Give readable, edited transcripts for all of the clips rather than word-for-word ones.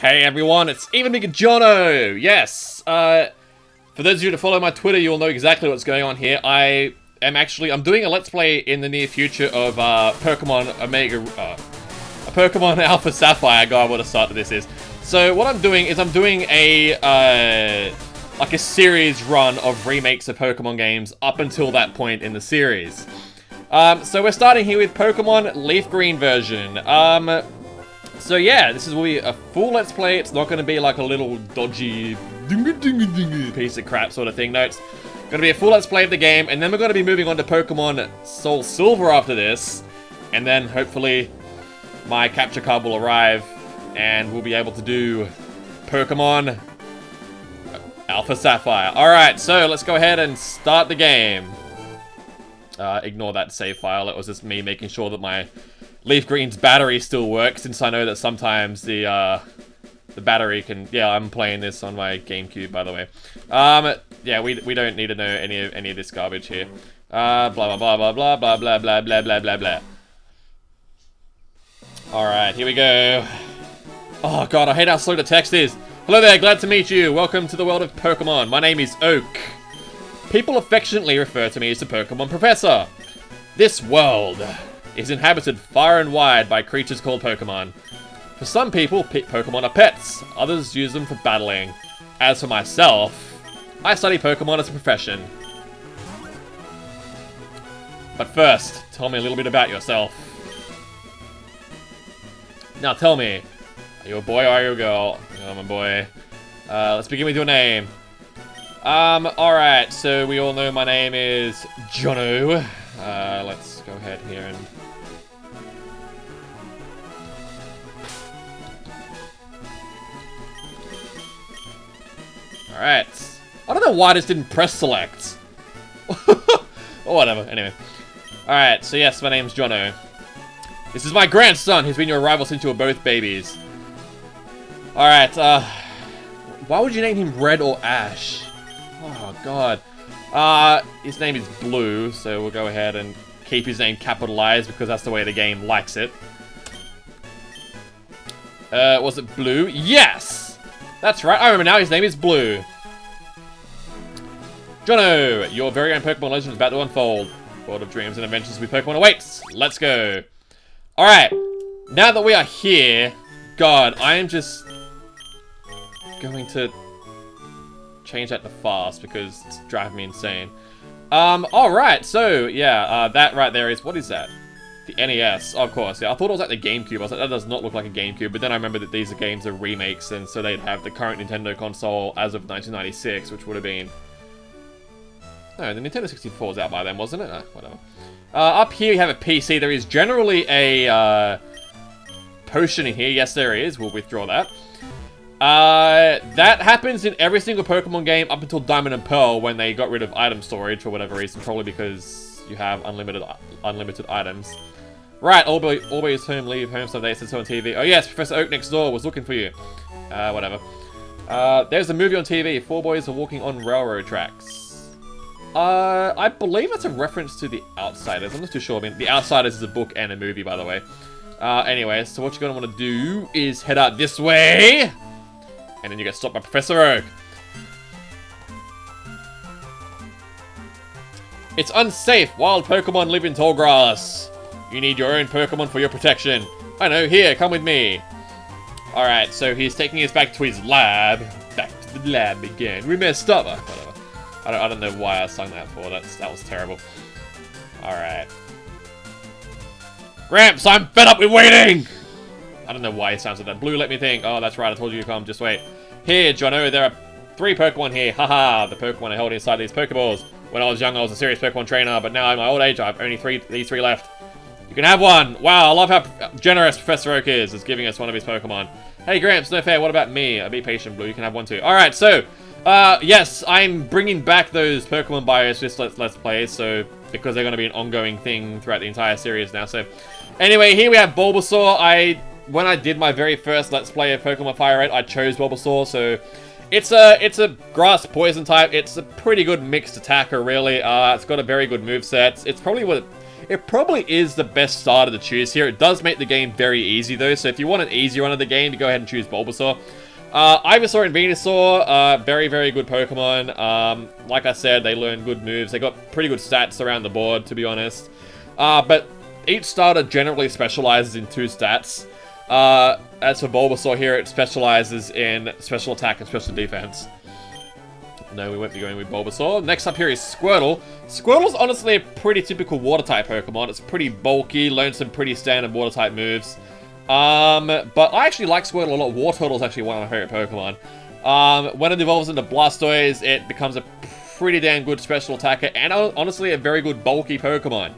Hey everyone, it's Even Bigger Jono! Yes! For those of you that follow my Twitter, you'll know exactly what's going on here. I'm doing a Let's Play in the near future of Pokémon Pokémon Alpha Sapphire. God, what a start to this is. So what I'm doing is I'm doing a series run of remakes of Pokemon games up until that point in the series. So we're starting here with Pokemon LeafGreen version. So yeah, this will be a full Let's Play. It's not going to be like a little dodgy piece of crap sort of thing. No, it's going to be a full Let's Play of the game, and then we're going to be moving on to Pokemon Soul Silver after this, and then hopefully my capture card will arrive, and we'll be able to do Pokemon Alpha Sapphire. Alright, so let's go ahead and start the game. Ignore that save file, it was just me making sure that my LeafGreen's battery still works, since I know that sometimes the battery can... Yeah, I'm playing this on my GameCube, by the way. Yeah, we don't need to know any of this garbage here. Blah, blah, blah, blah, blah, blah, blah, blah, blah, blah, blah, blah. Alright, here we go. Oh god, I hate how slow the text is. Hello there, glad to meet you. Welcome to the world of Pokemon. My name is Oak. People affectionately refer to me as the Pokemon Professor. This world is inhabited far and wide by creatures called Pokemon. For some people, Pokemon are pets. Others use them for battling. As for myself, I study Pokemon as a profession. But first, tell me a little bit about yourself. Now tell me, are you a boy or are you a girl? I'm a boy. Let's begin with your name. Alright, so we all know my name is Jono. Let's go ahead here and... Alright. I don't know why I just didn't press select. Or whatever, anyway. Alright, so yes, my name's Jono. This is my grandson, who's been your rival since you were both babies. Alright, why would you name him Red or Ash? Oh, God. His name is Blue, so we'll go ahead and keep his name capitalized because that's the way the game likes it. Was it Blue? Yes! That's right, I remember now, his name is Blue. Jono, your very own Pokemon legend is about to unfold. World of dreams and adventures with Pokemon awaits. Let's go. Alright, now that we are here, God, I am just going to change that to fast because it's driving me insane. Alright, so, yeah, that right there is, what is that? The NES, of course, yeah, I thought it was like the GameCube. I was like, that does not look like a GameCube, but then I remember that these games are remakes, and so they'd have the current Nintendo console as of 1996, which would have been... No, the Nintendo 64 was out by then, wasn't it? Whatever. Up here, you have a PC. There is generally a potion in here. Yes, there is. We'll withdraw that. That happens in every single Pokemon game up until Diamond and Pearl when they got rid of item storage for whatever reason. Probably because you have unlimited items. Right, always home, leave home someday. It says so on TV. Oh yes, Professor Oak next door was looking for you. Whatever. There's a movie on TV. 4 boys are walking on railroad tracks. I believe that's a reference to The Outsiders. I'm not too sure. I mean, The Outsiders is a book and a movie, by the way. Anyway, so what you're going to want to do is head out this way. And then you get stopped by Professor Oak. It's unsafe. Wild Pokemon live in tall grass. You need your own Pokemon for your protection. I know. Here, come with me. Alright, so he's taking us back to his lab. Back to the lab again. We messed up. Whatever. I don't know why I sung that for. That was terrible. Alright. Gramps, I'm fed up with waiting! I don't know why it sounds like that. Blue, let me think. Oh, that's right. I told you to come. Just wait. Here, Jono, there are 3 Pokemon here. Haha, the Pokemon I held inside these Pokeballs. When I was young, I was a serious Pokemon trainer, but now in my old age, I have only these 3 left. You can have one. Wow, I love how generous Professor Oak is giving us one of his Pokemon. Hey, Gramps, no fair. What about me? Be patient, Blue. You can have one too. Alright, so, yes, I'm bringing back those Pokemon bios just let's play, so, because they're going to be an ongoing thing throughout the entire series now, so. Anyway, here we have Bulbasaur. When I did my very first Let's Play of Pokemon Fire Red, I chose Bulbasaur, so it's a grass poison type. It's a pretty good mixed attacker, really. It's got a very good moveset. It probably is the best starter to choose here. It does make the game very easy, though, so if you want an easy run of the game, you go ahead and choose Bulbasaur. Ivysaur and Venusaur, very, very good Pokemon. Like I said, they learn good moves. They got pretty good stats around the board, to be honest. But each starter generally specializes in 2 stats. As for Bulbasaur here, it specializes in special attack and special defense. No, we won't be going with Bulbasaur. Next up here is Squirtle. Squirtle's honestly a pretty typical Water-type Pokemon. It's pretty bulky, learns some pretty standard Water-type moves. But I actually like Squirtle a lot. Wartortle's actually one of my favorite Pokemon. When it evolves into Blastoise, it becomes a pretty damn good special attacker, and honestly a very good bulky Pokemon.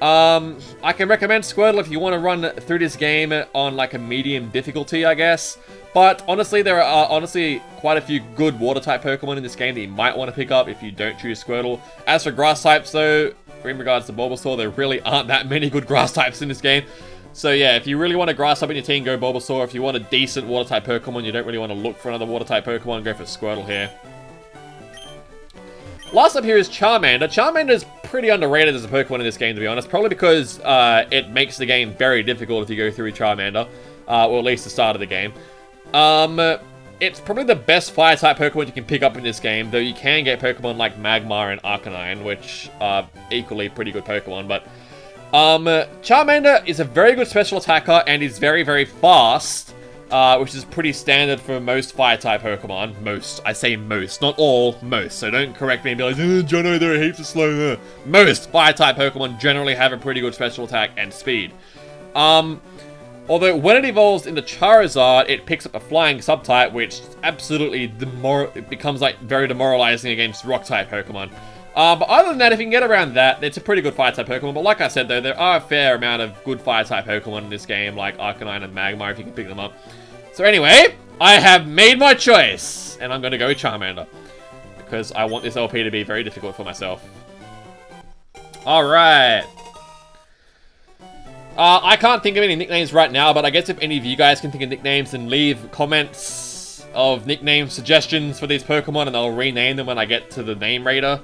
I can recommend Squirtle if you want to run through this game on like a medium difficulty, I guess. But honestly, there are quite a few good Water-type Pokemon in this game that you might want to pick up if you don't choose Squirtle. As for Grass types, though, in regards to Bulbasaur, there really aren't that many good Grass types in this game. So yeah, if you really want a Grass type in your team, go Bulbasaur. If you want a decent Water-type Pokemon, you don't really want to look for another Water-type Pokemon, go for Squirtle here. Last up here is Charmander. Charmander is pretty underrated as a Pokemon in this game, to be honest. Probably because it makes the game very difficult if you go through with Charmander. Or at least the start of the game. It's probably the best Fire-type Pokemon you can pick up in this game, though you can get Pokemon like Magmar and Arcanine, which are equally pretty good Pokemon, but Charmander is a very good special attacker and is very, very fast, which is pretty standard for most Fire-type Pokemon. Most. I say most, not all, most. So don't correct me and be like, Jono, they're heaps of slow. Most Fire-type Pokemon generally have a pretty good special attack and speed. Although, when it evolves into Charizard, it picks up a flying subtype, which absolutely it becomes like very demoralizing against Rock-type Pokemon. But other than that, if you can get around that, it's a pretty good Fire-type Pokemon. But like I said, though, there are a fair amount of good Fire-type Pokemon in this game, like Arcanine and Magmar, if you can pick them up. So anyway, I have made my choice, and I'm going to go with Charmander, because I want this LP to be very difficult for myself. Alright. I can't think of any nicknames right now, but I guess if any of you guys can think of nicknames, then leave comments of nickname suggestions for these Pokemon, and I'll rename them when I get to the name raider.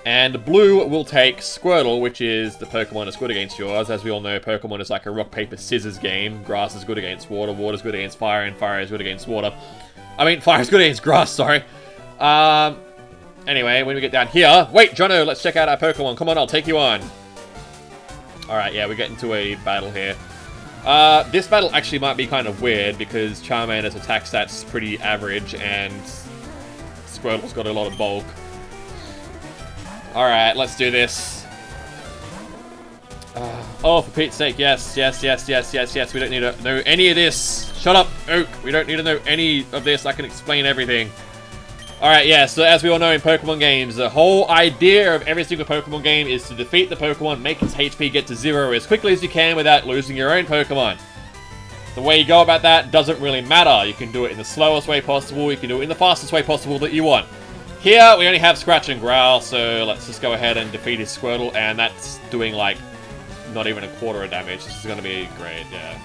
And Blue will take Squirtle, which is the Pokemon that's good against yours. As we all know, Pokemon is like a rock, paper, scissors game. Grass is good against water, water's good against fire, and fire is good against water. I mean, fire is good against grass, sorry. Anyway, when we get down here... Wait, Jono, let's check out our Pokemon. Come on, I'll take you on. Alright, yeah, we get into a battle here. This battle actually might be kind of weird because Charmander's attack stats pretty average and Squirtle's got a lot of bulk. Alright, let's do this. Oh, for Pete's sake, yes. We don't need to know any of this. Shut up, Oak. We don't need to know any of this. I can explain everything. Alright, yeah, so as we all know in Pokemon games, the whole idea of every single Pokemon game is to defeat the Pokemon, make its HP get to 0 as quickly as you can without losing your own Pokemon. The way you go about that doesn't really matter. You can do it in the slowest way possible, you can do it in the fastest way possible that you want. Here, we only have Scratch and Growl, so let's just go ahead and defeat his Squirtle, and that's doing, like, not even a quarter of damage. This is gonna be great, yeah.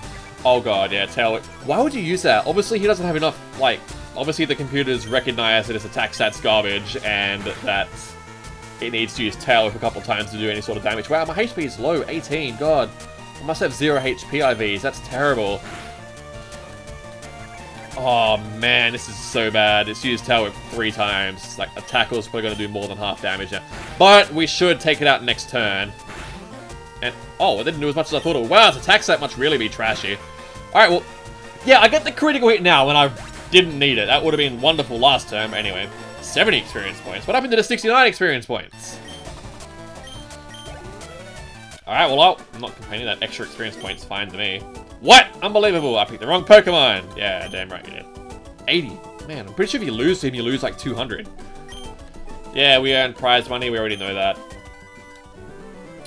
Oh god, yeah, Tail Whip. Why would you use that? Obviously, he doesn't have enough, like... Obviously, the computers recognize that his attack stat's garbage, and that it needs to use Tail Whip a couple times to do any sort of damage. Wow, my HP is low, 18, god. I must have 0 HP IVs, that's terrible. Oh man, this is so bad. It's used Tail Whip 3 times. Like, a tackle's probably going to do more than half damage now. But we should take it out next turn. And, oh, it didn't do as much as I thought it would. Wow, its attack stat must really be trashy. Alright, well, yeah, I get the critical hit now when I didn't need it. That would have been wonderful last turn. Anyway, 70 experience points. What happened to the 69 experience points? Alright, well, I'm not complaining. That extra experience point's fine to me. What? Unbelievable. I picked the wrong Pokemon. Yeah, damn right you did. 80. Man, I'm pretty sure if you lose to him, you lose like 200. Yeah, we earn prize money. We already know that.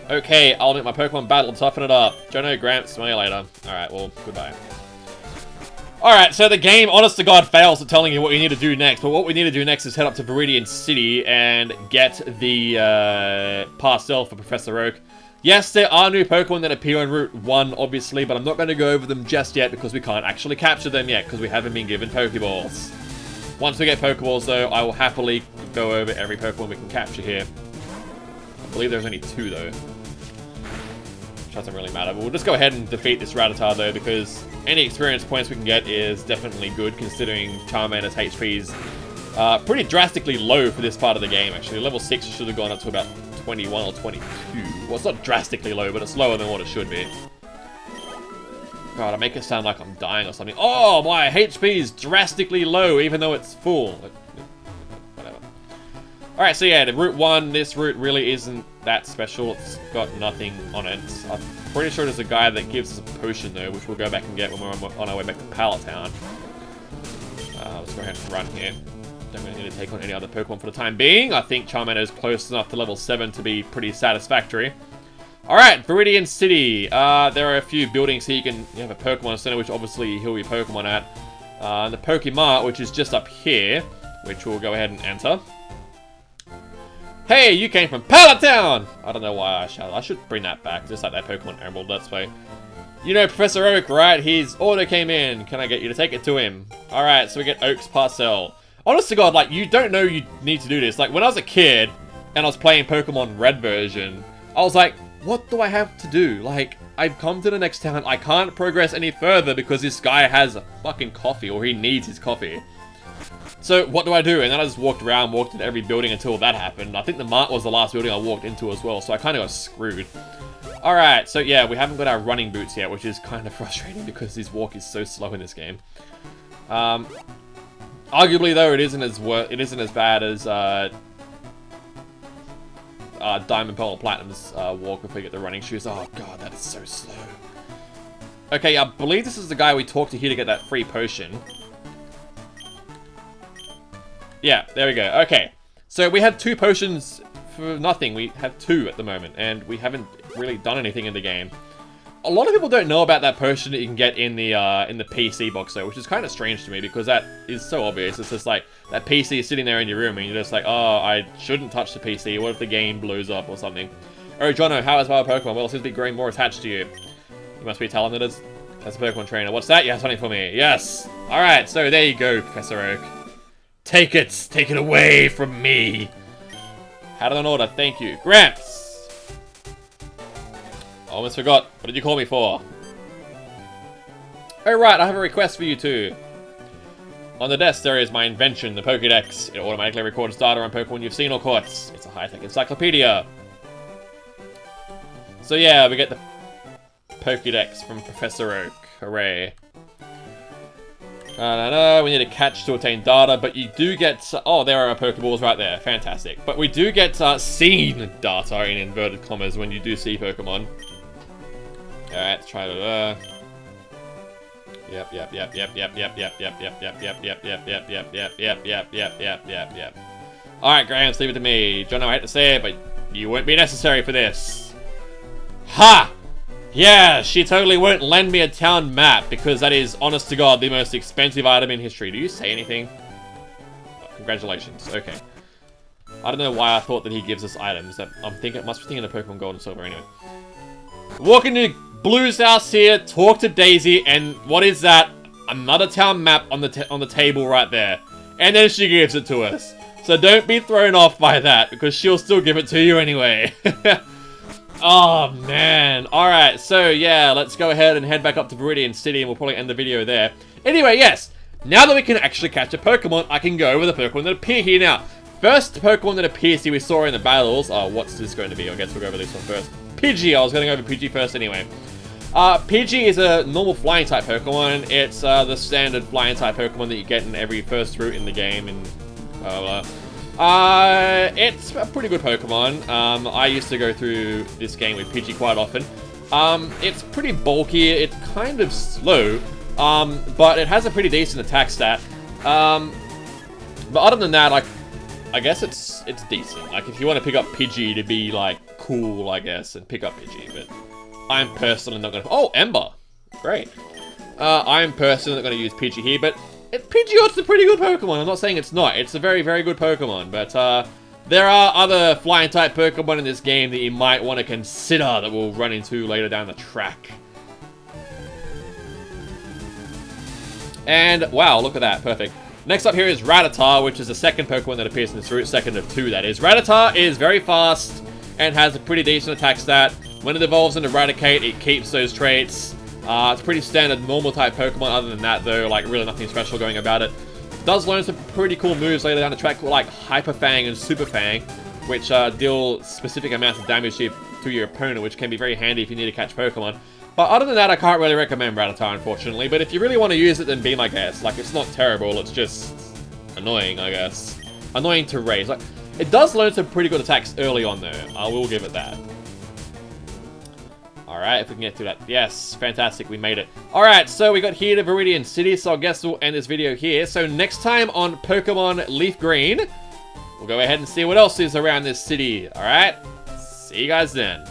Okay, I'll make my Pokemon battle and toughen it up. Jono, Gramps, smell you later. Alright, well, goodbye. Alright, so the game, honest to God, fails at telling you what you need to do next. But what we need to do next is head up to Viridian City and get the Pastel for Professor Oak. Yes, there are new Pokemon that appear on Route 1, obviously, but I'm not going to go over them just yet because we can't actually capture them yet because we haven't been given Pokeballs. Once we get Pokeballs, though, I will happily go over every Pokemon we can capture here. believe there's only 2 though. Which doesn't really matter. But we'll just go ahead and defeat this Rattata though, because any experience points we can get is definitely good, considering Charmander's HP is pretty drastically low for this part of the game, actually. Level 6 should have gone up to about 21 or 22. Well, it's not drastically low, but it's lower than what it should be. God, I make it sound like I'm dying or something. Oh, my HP is drastically low, even though it's full. Whatever. Alright, so yeah, the Route 1, this route really isn't that special. It's got nothing on it. I'm pretty sure there's a guy that gives us a potion, though, which we'll go back and get when we're on our way back to Pallet Town. Let's go ahead and run here. Don't really need to take on any other Pokemon for the time being. I think Charmander is close enough to level 7 to be pretty satisfactory. Alright, Viridian City. There are a few buildings here. You have a Pokemon Center, which obviously you heal your Pokemon at. And the Pokemart, which is just up here, which we'll go ahead and enter. Hey, you came from Pallet Town! I don't know why I shouted. I should bring that back, just like that Pokemon Emerald, let's play. You know Professor Oak, right? His order came in. Can I get you to take it to him? Alright, so we get Oak's parcel. Honest to God, like, you don't know you need to do this. Like, when I was a kid, and I was playing Pokemon Red version, I was like, what do I have to do? Like, I've come to the next town, I can't progress any further because this guy has a fucking coffee, or he needs his coffee. So, what do I do? And then I just walked around, walked into every building until that happened. I think the Mart was the last building I walked into as well, so I kind of got screwed. Alright, so yeah, we haven't got our running boots yet, which is kind of frustrating because his walk is so slow in this game. Arguably, though, it isn't as bad as Diamond, Pearl, and Platinum's walk if we get the running shoes. Oh god, that is so slow. Okay, I believe this is the guy we talked to here to get that free potion. Yeah, there we go. Okay, so we had 2 potions for nothing. We have 2 at the moment, and we haven't really done anything in the game. A lot of people don't know about that potion that you can get in the PC box, though, which is kind of strange to me because that is so obvious. It's just like that PC is sitting there in your room, and you're just like, oh, I shouldn't touch the PC. What if the game blows up or something? Oh, Jono, how is my Pokemon? Well, it seems to be growing more attached to you. You must be talented as a Pokemon trainer. What's that? You have something for me. Yes. All right. So there you go, Professor Oak. Take it. Take it away from me. Had an order. Thank you, Gramps. Almost forgot. What did you call me for? Oh right, I have a request for you too. On the desk there is my invention, the Pokédex. It automatically records data on Pokemon you've seen or caught. It's a high-tech encyclopedia. So yeah, we get the Pokédex from Professor Oak. Hooray. We need a catch to obtain data, but you do get... Oh, there are our Pokeballs right there. Fantastic. But we do get seen data in inverted commas when you do see Pokemon. Alright, let's try to, Yep. Alright, Graham, leave it to me. John, I hate to say it, but you won't be necessary for this. Ha! Yeah, she totally won't lend me a town map, because that is, honest to God, the most expensive item in history. Do you say anything? Oh, congratulations. Okay. I don't know why I thought that he gives us items. Must be thinking of Pokemon Gold and Silver anyway. Walk into Blue's house here, talk to Daisy, and what is that? Another town map on the table right there. And then she gives it to us. So don't be thrown off by that, because she'll still give it to you anyway. Oh, man. Alright, so yeah, let's go ahead and head back up to Viridian City, and we'll probably end the video there. Anyway, yes, now that we can actually catch a Pokemon, I can go over the Pokemon that appear here now. First Pokemon that appears here we saw in the battles. Oh, what's this going to be? I guess we'll go over this one first. Pidgey. I was going to go over Pidgey first anyway. Pidgey is a normal flying type Pokemon. It's the standard flying type Pokemon that you get in every first route in the game, and it's a pretty good Pokemon. I used to go through this game with Pidgey quite often. It's pretty bulky. It's kind of slow, but it has a pretty decent attack stat. But other than that, like, I guess it's decent. Like, if you want to pick up Pidgey to be like cool, I guess, and pick up Pidgey, but I'm personally not gonna. Oh, Ember, great. I'm personally not gonna use Pidgey here, but Pidgeot's a pretty good Pokemon. I'm not saying it's not. It's a very, very good Pokemon, but there are other flying type Pokemon in this game that you might want to consider that we'll run into later down the track. And wow, look at that, perfect. Next up here is Rattata, which is the second Pokemon that appears in this route, second of 2 that is. Rattata is very fast. and has a pretty decent attack stat. When it evolves into Eradicate, it keeps those traits. It's pretty standard normal type Pokemon. Other than that though, like really nothing special going about it. Does learn some pretty cool moves later down the track like Hyper Fang and Super Fang, which deal specific amounts of damage to your opponent, which can be very handy if you need to catch Pokemon. But other than that, I can't really recommend Rattata, unfortunately. But if you really want to use it, then be my guest. Like, it's not terrible, it's just annoying, I guess. Annoying to raise. Like, it does learn some pretty good attacks early on, though. I will give it that. Alright, if we can get through that. Yes, fantastic, we made it. Alright, so we got here to Viridian City, so I guess we'll end this video here. So next time on Pokemon LeafGreen, we'll go ahead and see what else is around this city. Alright, see you guys then.